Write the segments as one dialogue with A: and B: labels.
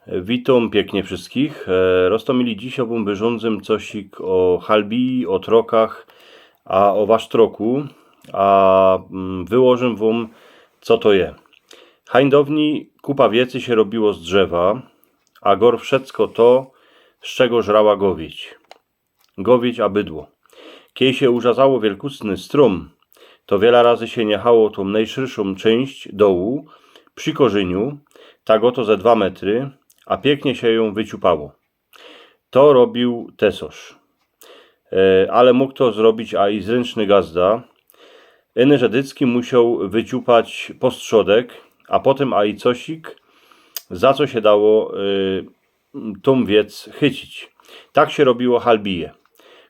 A: Witam pięknie wszystkich. Roztomili dzisiaj wam wyrządzę cosik o halbii, o trokach, a o wasztroku, a wyłożę wam co to je. Hańdowni kupa wiecy się robiło z drzewa, a gor wszystko to, z czego żrała gowiedź. Gowiedź a bydło. Kiedy się urzazało wielkucny strum, to wiele razy się niechało tą najszerszą część dołu przy korzeniu, tak oto ze 2 metry, a pięknie się ją wyciupało. To robił tesosz. Ale mógł to zrobić a i zręczny gazda. Eny Żedycki musiał wyciupać postrzodek, a potem a i cosik, za co się dało tą wiec chycić. Tak się robiło halbije.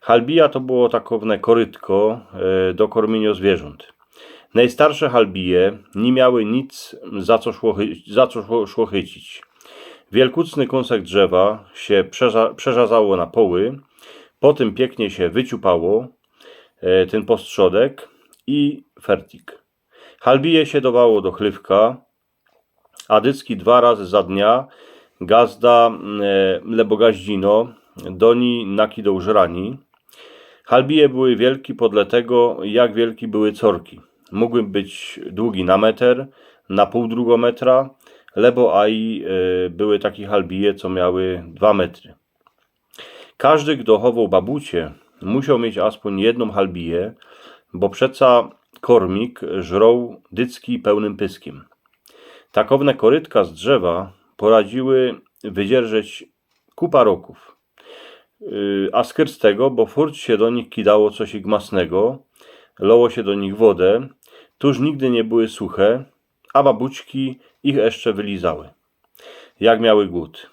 A: Halbija to było takowne korytko do kormienia zwierząt. Najstarsze halbije nie miały nic, za co szło chycić. Wielkucny kąsek drzewa się przerzazało na poły, potem pięknie się wyciupało ten postrzodek i fertik. Halbije się dawało do chlywka, a dycki 2 razy za dnia gazda lebo gaździno doni nakidą żrani. Halbije były wielki podle tego, jak wielki były corki. Mogły być długi na metr, na pół metra, lebo aj były takie halbije, co miały 2 metry. Każdy, kto chował babucie, musiał mieć aspoň jedną halbiję, bo przeca kormik żrął dycki pełnym pyskiem. Takowne korytka z drzewa poradziły wydzierżeć kupa roków. A skyr z tego, bo furt się do nich kidało coś masnego, loło się do nich wodę, tuż nigdy nie były suche, a babućki ich jeszcze wylizały, jak miały głód.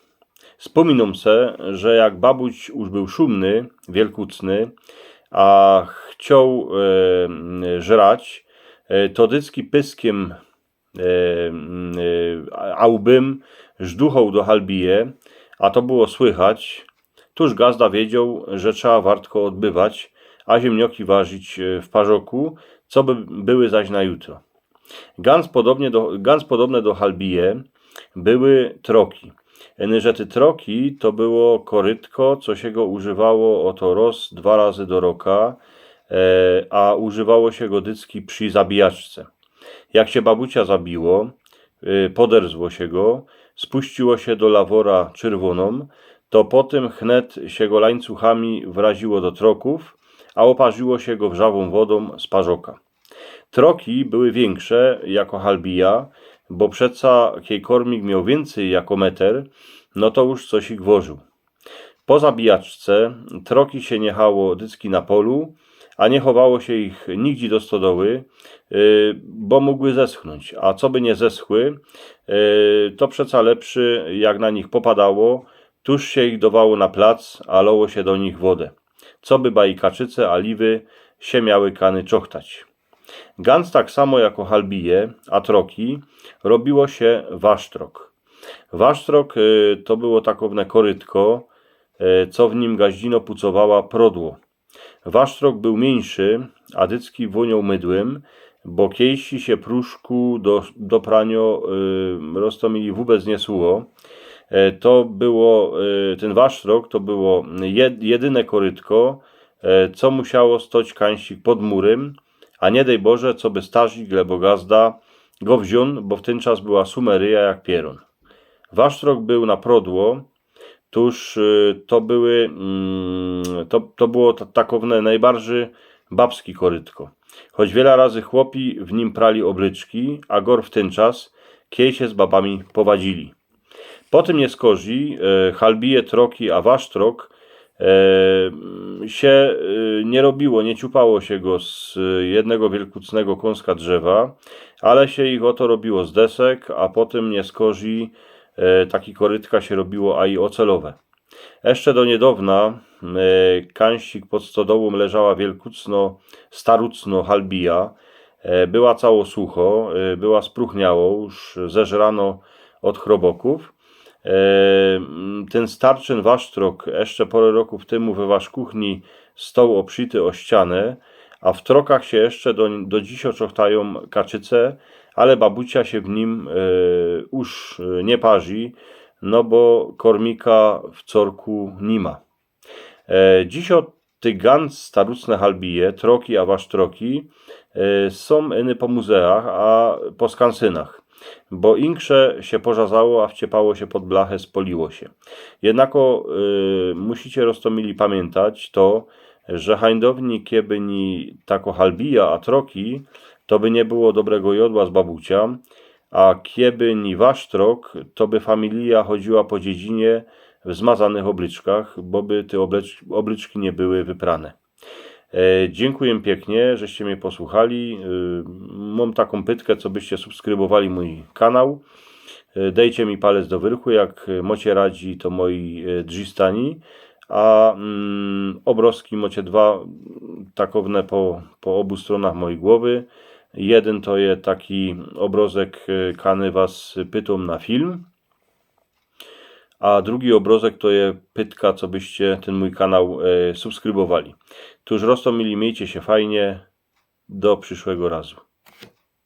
A: Wspominam se, że jak babuć już był szumny, wielkucny, a chciał żrać, to dycki pyskiem ałbym żduchał do halbije, a to było słychać. Tuż gazda wiedział, że trzeba wartko odbywać, a ziemnioki ważyć w parzoku, co by były zaś na jutro. Ganz podobne do halbije były troki. Że te troki to było korytko, co się go używało oto 2 razy do roka, a używało się go dycki przy zabijaczce. Jak się babucia zabiło, poderzło się go, spuściło się do lawora czerwoną, to potem chnet się go łańcuchami wraziło do troków, a oparzyło się go wrzawą wodą z parzoka. Troki były większe jako halbija, bo przeca kiej kormik miał więcej jako metr, no to już coś ich wożył. Po zabijaczce troki się niechało dycki na polu, a nie chowało się ich nigdzie do stodoły, bo mogły zeschnąć, a co by nie zeschły, to przeca lepszy, jak na nich popadało, tuż się ich dawało na plac, a lało się do nich wodę. Co by i kaczyce, a liwy się miały kany czochtać. Ganz tak samo jako halbije, a troki, robiło się wasztrok. Wasztrok to było takowne korytko, co w nim gaździno pucowała prodło. Wasztrok był mniejszy, a dycki woniał mydłem, bo kiejsi się pruszku do pranio roztomili wobec nie słuło. To było, ten wasztrok to było jedyne korytko, co musiało stoć kańsik pod murem, a nie dej Boże, co by starzik lebo gazda go wziął, bo w ten czas była Sumeryja jak pieron. Wasztrok był na prodło, tuż to było takowne najbardziej babski korytko. Choć wiele razy chłopi w nim prali obryczki, a gor w ten czas kiej się z babami powadzili. Potem nie skorzy, halbije, troki, a wasztrok się nie robiło, nie ciupało się go z jednego wielkucnego kąska drzewa, ale się ich oto robiło z desek, a potem nie skorzy, taki korytka się robiło a i ocelowe. Jeszcze do niedawna kańsik pod stodołą leżała wielkucno, starucno halbija, była cało sucho, była spróchniało, już zeżrano od chroboków. Ten starczyn wasztrok jeszcze parę roków temu we wasz kuchni stał oprzity o ścianę, a w trokach się jeszcze do dziś oczochtają kaczyce, ale babucia się w nim już nie parzy, no bo kormika w corku nie ma. Dziś ty ganz starucne halbije, troki a wasztroki są eny po muzeach, a po skansynach, bo inkrze się pożazało, a wciepało się pod blachę, spoliło się. Jednako musicie roztomili pamiętać to, że hańdowni kieby ni tako halbija, a troki, to by nie było dobrego jodła z babucia, a kieby ni wasztrok, to by familia chodziła po dziedzinie w zmazanych obryczkach, bo by te obryczki nie były wyprane. Dziękuję pięknie, żeście mnie posłuchali. Mam taką pytkę, co byście subskrybowali mój kanał. Dejcie mi palec do wyrchu, jak mocie radzi to moi drzistani, a obrazki mocie dwa takowne po obu stronach mojej głowy. Jeden to jest taki obrazek, kany was pytą na film, a drugi obrazek to jest pytka, co byście ten mój kanał subskrybowali. Tuż Rostomili, miejcie się fajnie, do przyszłego razu.